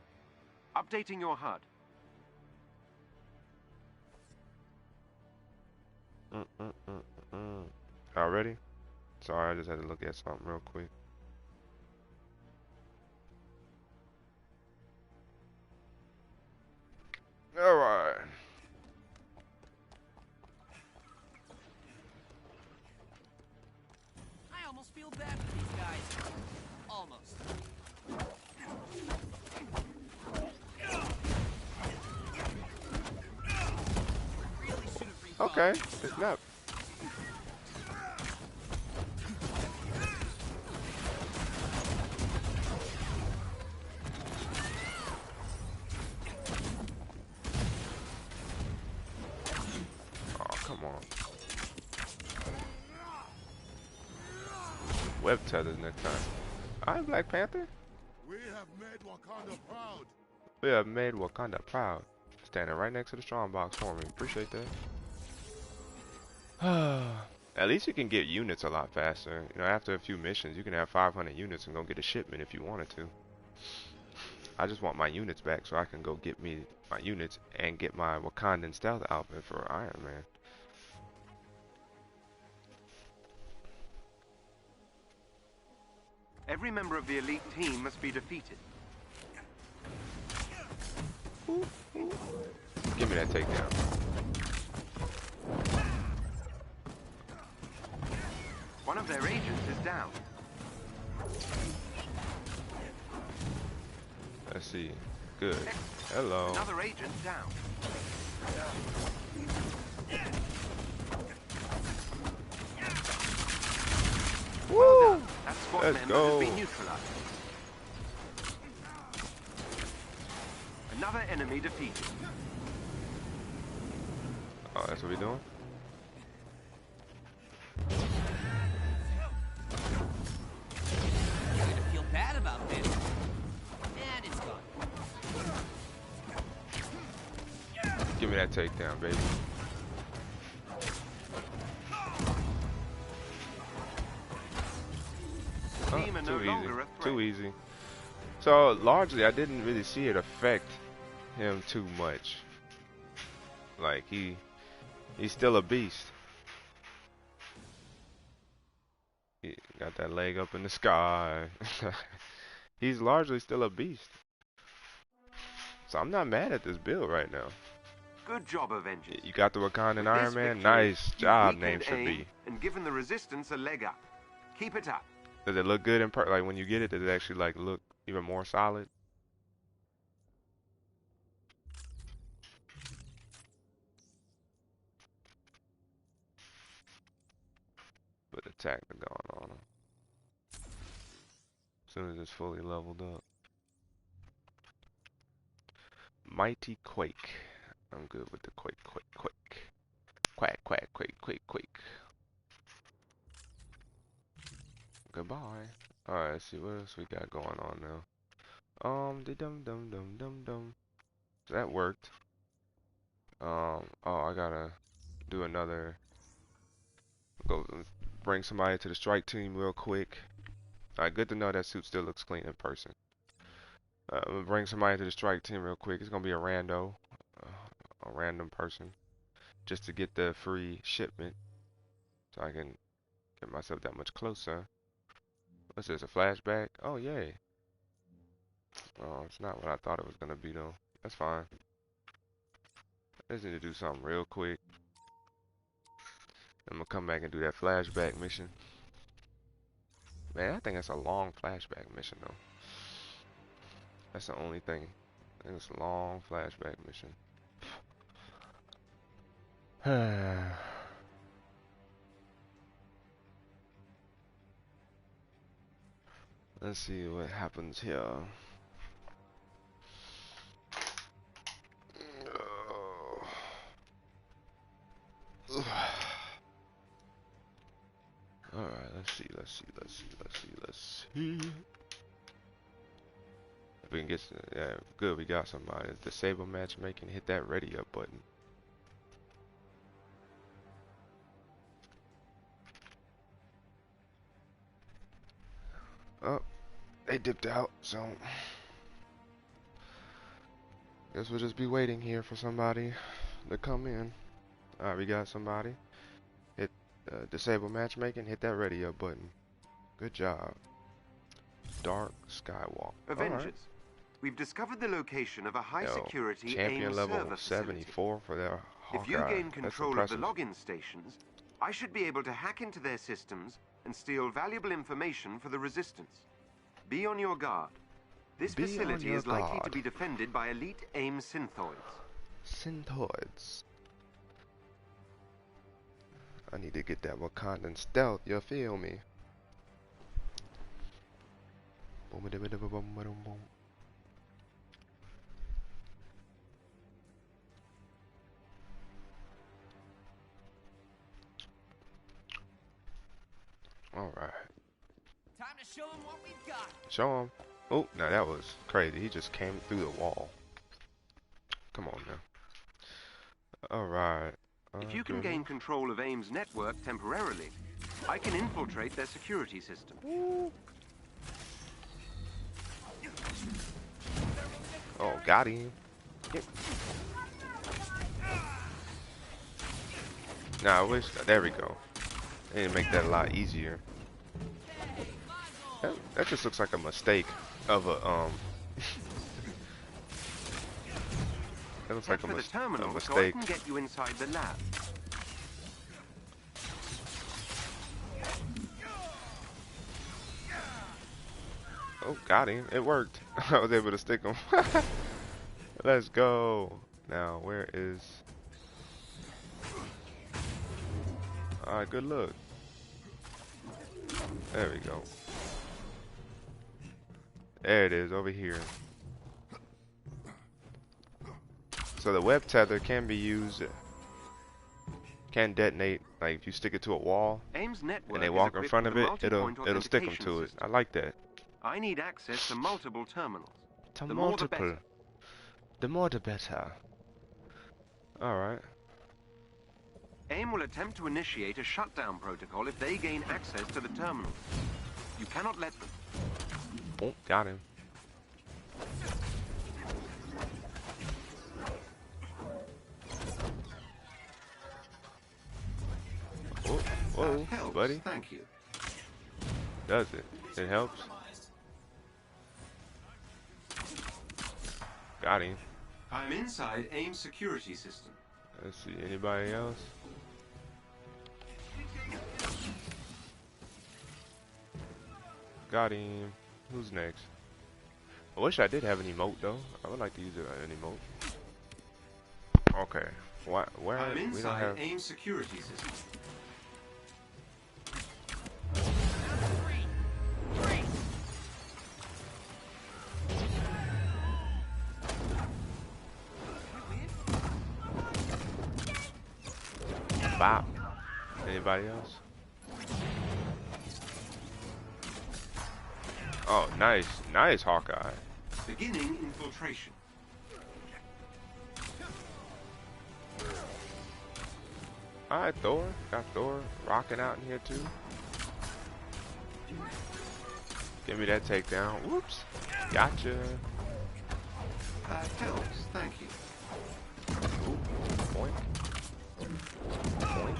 Updating your HUD. Y'all ready? Sorry, I just had to look at something real quick. Alright. I almost feel bad for these guys. Almost. Really should have Okay, it's not. Oh, come on. Web tethers next time. Alright, Black Panther. We have made Wakanda proud. We have made Wakanda proud. Standing right next to the strong box for me. Appreciate that. At least you can get units a lot faster. You know, after a few missions, you can have 500 units and go get a shipment if you wanted to. I just want my units back so I can go get me my units and get my Wakandan stealth outfit for Iron Man. Every member of the elite team must be defeated. Give me that takedown. One of their agents is down. Let's see. Good. Hello. Another agent down. Woo! That squad Let's member go. has been neutralized. Another enemy defeated. Oh, that's what we doing? I'm gonna feel bad about this. And it's gone. Give me that takedown, baby. Team are no Too easy. longer a threat. Too easy. So largely, I didn't really see it affect him too much. Like he's still a beast. He got that leg up in the sky. He's largely still a beast. So I'm not mad at this build right now. Good job, Avengers. You got the Wakandan With Iron this Man. victory, Nice you've job. weakened Name should AIM be. and given the resistance a leg up. Keep it up. Does it look good in like when you get it? Does it actually like look even more solid? Put attack the gun on him. As soon as it's fully leveled up. Mighty Quake. I'm good with the Quake. Quack, quack, quake. Goodbye. Alright, let's see what else we got going on now. Dum. So that worked. Oh, I gotta do another. Go bring somebody to the strike team real quick. Alright, good to know that suit still looks clean in person. I'm gonna bring somebody to the strike team real quick. It's gonna be a random person, just to get the free shipment, so I can get myself that much closer. What's this? A flashback? Oh yay! Oh, it's not what I thought it was gonna be though. That's fine. I just need to do something real quick. I'm gonna come back and do that flashback mission. Man, I think that's a long flashback mission though. That's the only thing. I think it's a long flashback mission. Let's see what happens here. Alright, let's see. If we can get, yeah, good, we got somebody. Disable matchmaking, hit that ready up button. Oh, they dipped out, so guess we'll just be waiting here for somebody to come in. Alright, we got somebody. Hit disable matchmaking, hit that ready up button. Good job. Dark Skywalk. Avengers, we've discovered the location of a high-security champion AIM level server facility. 74 for their Hawkeye. If you gain That's control of the impressive. login stations, I should be able to hack into their systems and steal valuable information for the Resistance. Be on your guard. This facility is likely to be defended by elite AIM synthoids. Synthoids. I need to get that Wakandan stealth, you feel me? Boom. Alright. Time to show them what we've got. Show him. Oh, now that was crazy. He just came through the wall. Come on now. Alright. If you can gain control of AIM's network temporarily, I can infiltrate their security system. Oh, got him. Now I wish. There we go. They need to make that a lot easier. That just looks like a mistake of a That looks like a the terminal mistake. so I can get you inside the lab. Oh, got him. It worked. I was able to stick him. Let's go. Now, where is... Alright, good luck. There we go. There it is, over here. So the web tether can be used, can detonate, like if you stick it to a wall AIM's network and they walk in front of it, it'll stick them to it. I like that. I need access to multiple terminals. To The more the multiple. better. The more the better. Alright. AIM will attempt to initiate a shutdown protocol if they gain access to the terminals. You cannot let them. Oh, got him. Oh, whoa, That helps, buddy. thank you. Does it? It helps. Got him. I'm inside AIM's security system. Let's see, anybody else? Got him. Who's next? I wish I did have an emote though. I would like to use an emote. Okay. Why? Where? I'm We don't inside have. AIM's security system. Bop. Anybody else? Oh, nice, nice Hawkeye. Beginning infiltration. Alright, Thor. Got Thor rocking out in here too. Give me that takedown. Whoops. Gotcha. That helps, thank you. Ooh, boink. Boink.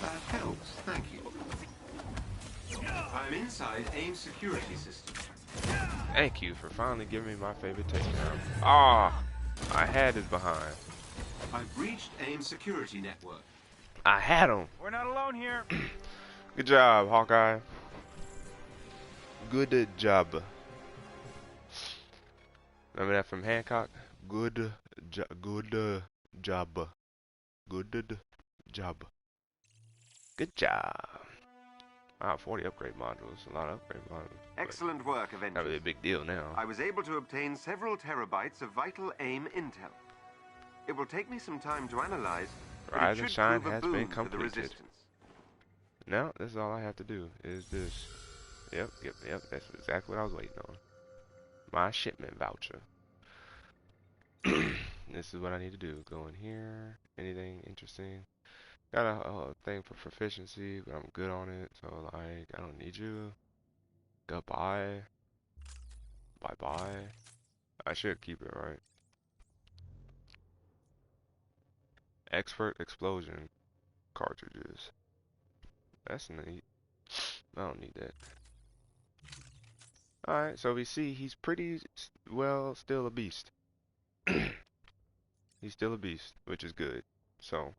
That helps, thank you. I'm inside AIM's security system. Thank you for finally giving me my favorite takedown. Ah, I had his behind. I've breached AIM's security network. I had him. We're not alone here. Good job, Hawkeye. Good job. Remember that from Hancock? Good job. Good job. Good job. Good job. Wow, 40 upgrade modules. A lot of upgrade modules. Excellent work, Avengers. Not really a big deal now. I was able to obtain several terabytes of vital AIM intel. It will take me some time to analyze, but Rise it and should Shine prove a has boon been for the completed. resistance. Now, this is all I have to do. Is this. Yep. That's exactly what I was waiting on. My shipment voucher. This is what I need to do. Go in here. Anything interesting? Got a thing for proficiency, but I'm good on it. So, like, I don't need you. Goodbye. Bye-bye. I should keep it, right? Expert explosion cartridges. That's neat. I don't need that. Alright, so we see he's pretty well still a beast. He's still a beast, which is good. So,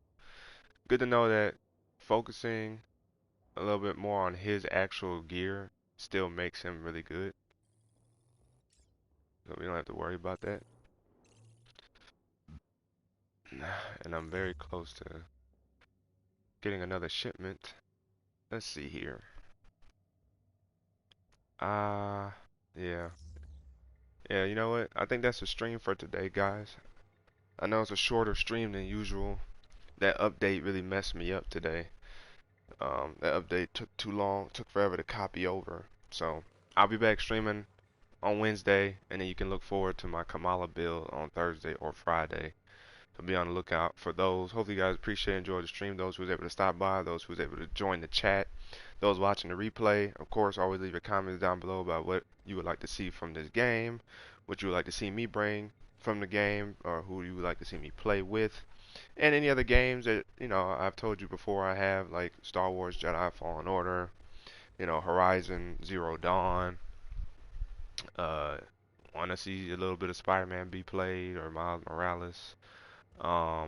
good to know that focusing a little bit more on his actual gear still makes him really good. So we don't have to worry about that. And I'm very close to getting another shipment. Let's see here. Yeah. Yeah, you know what? I think that's a stream for today, guys. I know it's a shorter stream than usual. That update really messed me up today. That update took too long, took forever to copy over. So, I'll be back streaming on Wednesday, and then you can look forward to my Kamala build on Thursday or Friday. So be on the lookout for those. Hopefully you guys appreciate and enjoyed the stream. Those who was able to stop by, those who was able to join the chat, those watching the replay. Of course, always leave your comments down below about what you would like to see from this game, what you would like to see me bring from the game, or who you would like to see me play with. And any other games that, you know, I've told you before I have, like Star Wars Jedi Fallen Order, you know, Horizon Zero Dawn. Uh, Want to see a little bit of Spider-Man be played, or Miles Morales. I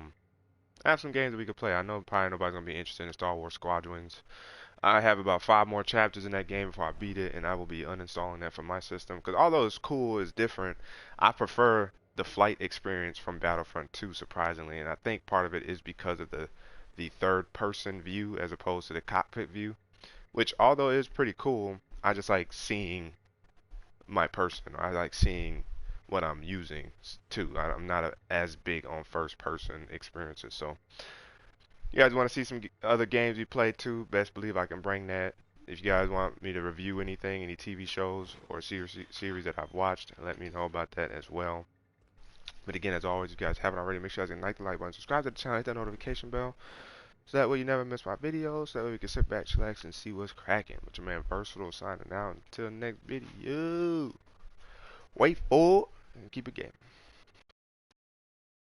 have some games that we could play. I know probably nobody's gonna be interested in Star Wars Squadrons. I have about 5 more chapters in that game before I beat it, and I will be uninstalling that from my system. Because although it's cool, it's different. I prefer the flight experience from Battlefront 2, surprisingly, and I think part of it is because of the third-person view as opposed to the cockpit view, which although is pretty cool, I just like seeing my person. I like seeing what I'm using too. I'm not as big on first-person experiences, so. You guys want to see some other games we played too? Best believe I can bring that. If you guys want me to review anything, any TV shows or series that I've watched, let me know about that as well. But again, as always, if you guys haven't already, make sure you guys hit the like button, subscribe to the channel, hit that notification bell, so that way you never miss my videos. So that way we can sit back, chillax, and see what's cracking. With your man Versatile signing out. Until next video, wait for it and keep it gaming.